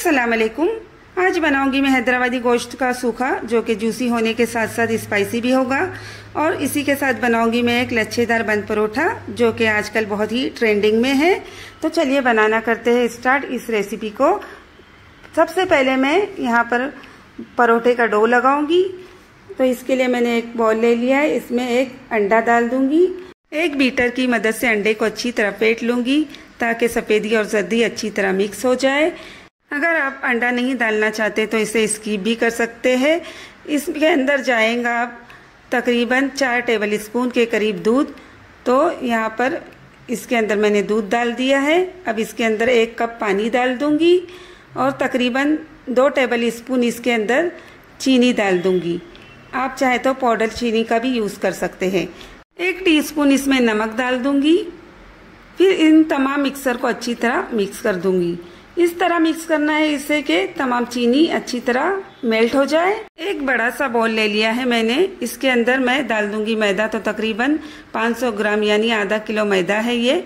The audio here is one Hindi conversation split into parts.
अस्सलाम वालेकुम। आज बनाऊंगी मैं हैदराबादी गोश्त का सूखा, जो कि जूसी होने के साथ साथ स्पाइसी भी होगा। और इसी के साथ बनाऊंगी मैं एक लच्छेदार बंद परोठा, जो कि आजकल बहुत ही ट्रेंडिंग में है। तो चलिए बनाना करते हैं स्टार्ट इस रेसिपी को। सबसे पहले मैं यहाँ पर परोठे का डो लगाऊंगी। तो इसके लिए मैंने एक बॉल ले लिया है, इसमें एक अंडा डाल दूंगी। एक बीटर की मदद से अंडे को अच्छी तरह फेंट लूंगी ताकि सफेदी और जर्दी अच्छी तरह मिक्स हो जाए। अगर आप अंडा नहीं डालना चाहते तो इसे स्किप भी कर सकते हैं। इसके अंदर जाएगा तकरीबन 4 टेबल स्पून के करीब दूध। तो यहाँ पर इसके अंदर मैंने दूध डाल दिया है। अब इसके अंदर 1 कप पानी डाल दूंगी और तकरीबन 2 टेबल स्पून इसके अंदर चीनी डाल दूंगी। आप चाहे तो पाउडर चीनी का भी यूज कर सकते हैं। 1 टीस्पून इसमें नमक डाल दूंगी। फिर इन तमाम मिक्सर को अच्छी तरह मिक्स कर दूंगी। इस तरह मिक्स करना है इससे कि तमाम चीनी अच्छी तरह मेल्ट हो जाए। एक बड़ा सा बाउल ले लिया है मैंने, इसके अंदर मैं डाल दूंगी मैदा। तो तकरीबन 500 ग्राम यानी आधा किलो मैदा है ये।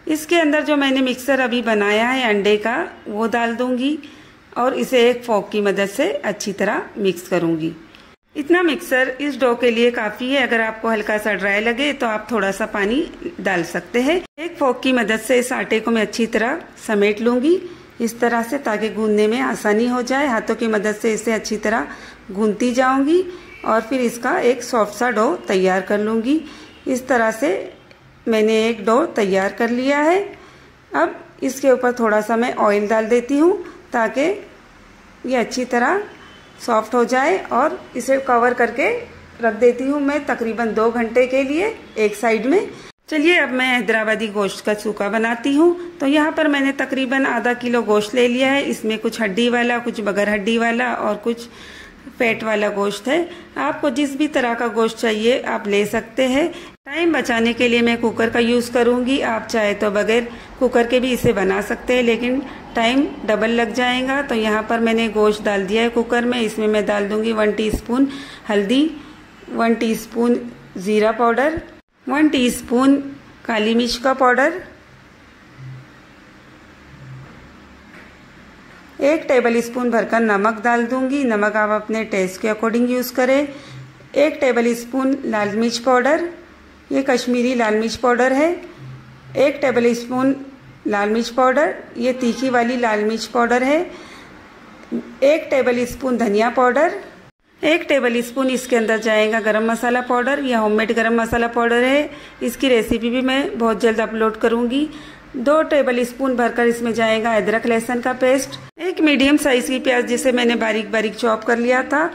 इसके अंदर जो मैंने मिक्सर अभी बनाया है अंडे का, वो डाल दूंगी और इसे एक फोक की मदद से अच्छी तरह मिक्स करूंगी। इतना मिक्सर इस डो के लिए काफी है। अगर आपको हल्का सा ड्राई लगे तो आप थोड़ा सा पानी डाल सकते हैं। एक फोक की मदद से इस आटे को मैं अच्छी तरह समेट लूंगी इस तरह से, ताकि गूंदने में आसानी हो जाए। हाथों की मदद से इसे अच्छी तरह गूंदती जाऊंगी और फिर इसका एक सॉफ्ट सा डो तैयार कर लूंगी। इस तरह से मैंने एक डो तैयार कर लिया है। अब इसके ऊपर थोड़ा सा मैं ऑयल डाल देती हूँ ताकि ये अच्छी तरह सॉफ्ट हो जाए और इसे कवर करके रख देती हूँ मैं तकरीबन 2 घंटे के लिए एक साइड में। चलिए अब मैं हैदराबादी गोश्त का सूखा बनाती हूँ। तो यहाँ पर मैंने तकरीबन आधा किलो गोश्त ले लिया है। इसमें कुछ हड्डी वाला, कुछ बगैर हड्डी वाला और कुछ फैट वाला गोश्त है। आपको जिस भी तरह का गोश्त चाहिए आप ले सकते हैं। टाइम बचाने के लिए मैं कुकर का यूज करूंगी। आप चाहे तो बगैर कुकर के भी इसे बना सकते हैं, लेकिन टाइम डबल लग जाएगा। तो यहाँ पर मैंने गोश्त डाल दिया है कुकर में। इसमें मैं डाल दूंगी 1 टीस्पून हल्दी, 1 टीस्पून जीरा पाउडर, 1 टीस्पून काली मिर्च का पाउडर, 1 टेबल स्पून भरकर नमक डाल दूंगी। नमक आप अपने टेस्ट के अकॉर्डिंग यूज करें। 1 टेबल स्पून लाल मिर्च पाउडर, ये कश्मीरी लाल मिर्च पाउडर है। 1 टेबल स्पून लाल मिर्च पाउडर, ये तीखी वाली लाल मिर्च पाउडर है। 1 टेबल स्पून धनिया पाउडर, 1 टेबल स्पून इसके अंदर जाएगा गरम मसाला पाउडर। यह होममेड गरम मसाला पाउडर है। इसकी रेसिपी भी मैं बहुत जल्द अपलोड करूंगी। 2 टेबल स्पून भरकर इसमें जाएगा अदरक लहसुन का पेस्ट। 1 मीडियम साइज की प्याज जिसे मैंने बारीक बारीक चॉप कर लिया था,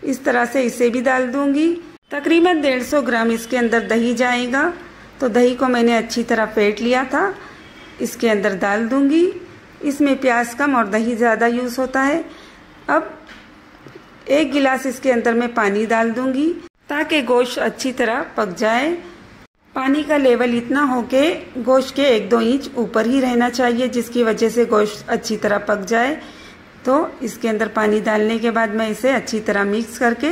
इस तरह से इसे भी डाल दूंगी। तकरीबन 150 ग्राम इसके अंदर दही जाएगा। तो दही को मैंने अच्छी तरह फेंट लिया था, इसके अंदर डाल दूंगी। इसमें प्याज कम और दही ज्यादा यूज होता है। अब 1 गिलास इसके अंदर मैं पानी डाल दूंगी ताकि गोश्त अच्छी तरह पक जाए। पानी का लेवल इतना हो कि गोश्त के 1-2 इंच ऊपर ही रहना चाहिए, जिसकी वजह से गोश्त अच्छी तरह पक जाए। तो इसके अंदर पानी डालने के बाद मैं इसे अच्छी तरह मिक्स करके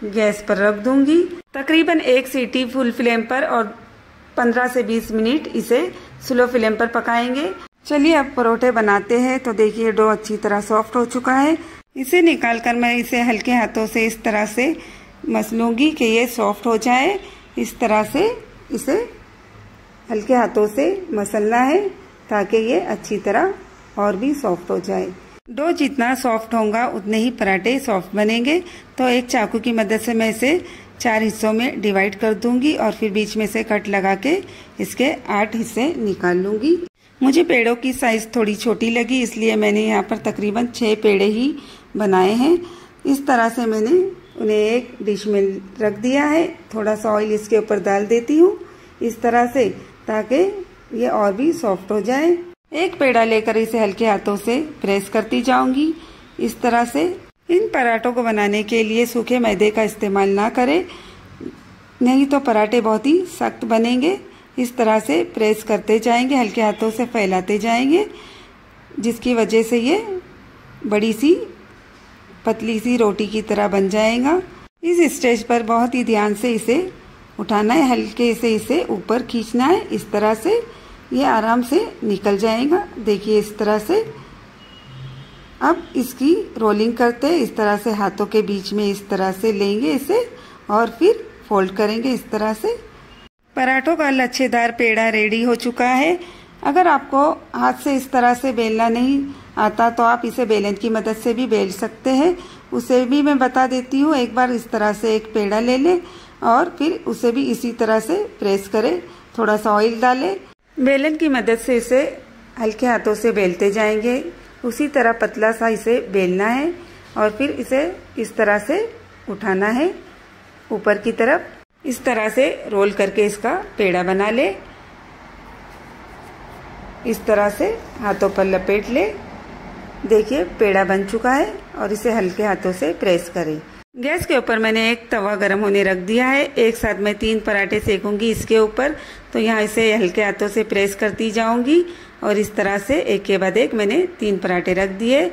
गैस पर रख दूंगी। तकरीबन 1 सीटी फुल फ्लेम पर और 15 से 20 मिनट इसे स्लो फ्लेम पर पकाएंगे। चलिए अब परोठे बनाते हैं। तो देखिए डो अच्छी तरह सॉफ्ट हो चुका है। इसे निकालकर मैं इसे हल्के हाथों से इस तरह से मसलूंगी कि ये सॉफ्ट हो जाए। इस तरह से इसे हल्के हाथों से मसलना है ताकि ये अच्छी तरह और भी सॉफ्ट हो जाए। डो जितना सॉफ्ट होगा उतने ही पराठे सॉफ्ट बनेंगे। तो एक चाकू की मदद से मैं इसे 4 हिस्सों में डिवाइड कर दूंगी और फिर बीच में से कट लगा के इसके 8 हिस्से निकाल लूंगी। मुझे पेड़ों की साइज थोड़ी छोटी लगी, इसलिए मैंने यहाँ पर तकरीबन 6 पेड़े ही बनाए हैं। इस तरह से मैंने उन्हें एक डिश में रख दिया है। थोड़ा सा ऑयल इसके ऊपर डाल देती हूँ इस तरह से, ताकि ये और भी सॉफ्ट हो जाए। एक पेड़ा लेकर इसे हल्के हाथों से प्रेस करती जाऊंगी इस तरह से। इन पराठों को बनाने के लिए सूखे मैदे का इस्तेमाल ना करें, नहीं तो पराठे बहुत ही सख्त बनेंगे। इस तरह से प्रेस करते जाएंगे, हल्के हाथों से फैलाते जाएंगे, जिसकी वजह से ये बड़ी सी पतली सी रोटी की तरह बन जाएगा। इस स्टेज पर बहुत ही ध्यान से इसे उठाना है, हल्के से इसे ऊपर खींचना है। इस तरह से ये आराम से निकल जाएगा। देखिए इस तरह से अब इसकी रोलिंग करते इस तरह से हाथों के बीच में इस तरह से लेंगे इसे और फिर फोल्ड करेंगे इस तरह से। पराठों का लच्छेदार पेड़ा रेडी हो चुका है। अगर आपको हाथ से इस तरह से बेलना नहीं आता तो आप इसे बेलन की मदद से भी बेल सकते हैं। उसे भी मैं बता देती हूँ। एक बार इस तरह से एक पेड़ा ले लें और फिर उसे भी इसी तरह से प्रेस करें, थोड़ा सा ऑयल डालें। बेलन की मदद से इसे हल्के हाथों से बेलते जाएंगे। उसी तरह पतला सा इसे बेलना है और फिर इसे इस तरह से उठाना है ऊपर की तरफ। इस तरह से रोल करके इसका पेड़ा बना ले। इस तरह से हाथों पर लपेट ले। देखिए पेड़ा बन चुका है और इसे हल्के हाथों से प्रेस करें। गैस के ऊपर मैंने एक तवा गरम होने रख दिया है। एक साथ मैं 3 पराठे सेकूंगी इसके ऊपर, तो यहाँ इसे हल्के हाथों से प्रेस करती जाऊंगी और इस तरह से एक के बाद एक मैंने 3 पराठे रख दिए।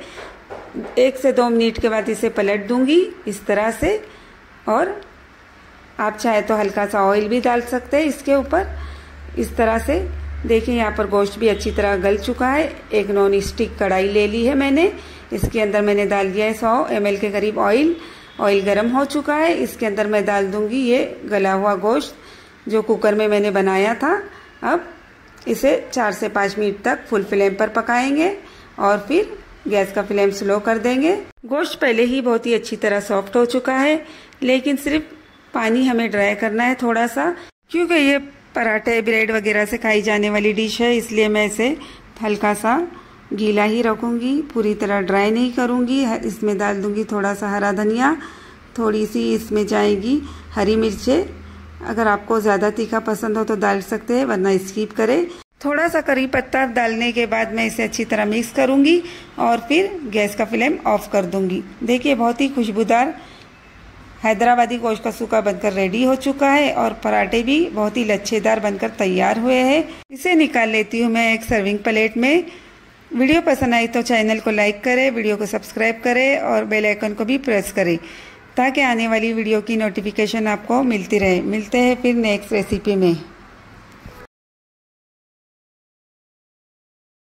1 से 2 मिनट के बाद इसे पलट दूंगी इस तरह से। और आप चाहे तो हल्का सा ऑयल भी डाल सकते हैं इसके ऊपर इस तरह से। देखिए यहाँ पर गोश्त भी अच्छी तरह गल चुका है। एक नॉन स्टिक कढ़ाई ले ली है मैंने। इसके अंदर मैंने डाल दिया है 100 ml के करीब ऑयल। ऑयल गर्म हो चुका है। इसके अंदर मैं डाल दूंगी ये गला हुआ गोश्त जो कुकर में मैंने बनाया था। अब इसे 4 से 5 मिनट तक फुल फ्लेम पर पकाएंगे और फिर गैस का फ्लेम स्लो कर देंगे। गोश्त पहले ही बहुत ही अच्छी तरह सॉफ्ट हो चुका है, लेकिन सिर्फ पानी हमें ड्राई करना है थोड़ा सा, क्योंकि ये पराठे ब्रेड वगैरह से खाई जाने वाली डिश है, इसलिए मैं इसे हल्का सा गीला ही रखूंगी, पूरी तरह ड्राई नहीं करूंगी। इसमें डाल दूंगी थोड़ा सा हरा धनिया, थोड़ी सी इसमें जाएगी हरी मिर्चें। अगर आपको ज़्यादा तीखा पसंद हो तो डाल सकते हैं, वरना स्किप करें। थोड़ा सा करी पत्ता डालने के बाद मैं इसे अच्छी तरह मिक्स करूंगी और फिर गैस का फ्लेम ऑफ कर दूंगी। देखिए बहुत ही खुशबूदार हैदराबादी गोश्त का सूखा बनकर रेडी हो चुका है और पराठे भी बहुत ही लच्छेदार बनकर तैयार हुए हैं। इसे निकाल लेती हूँ मैं एक सर्विंग प्लेट में। वीडियो पसंद आई तो चैनल को लाइक करें, वीडियो को सब्सक्राइब करें और बेल आइकन को भी प्रेस करें ताकि आने वाली वीडियो की नोटिफिकेशन आपको मिलती रहे। मिलते हैं फिर नेक्स्ट रेसिपी में।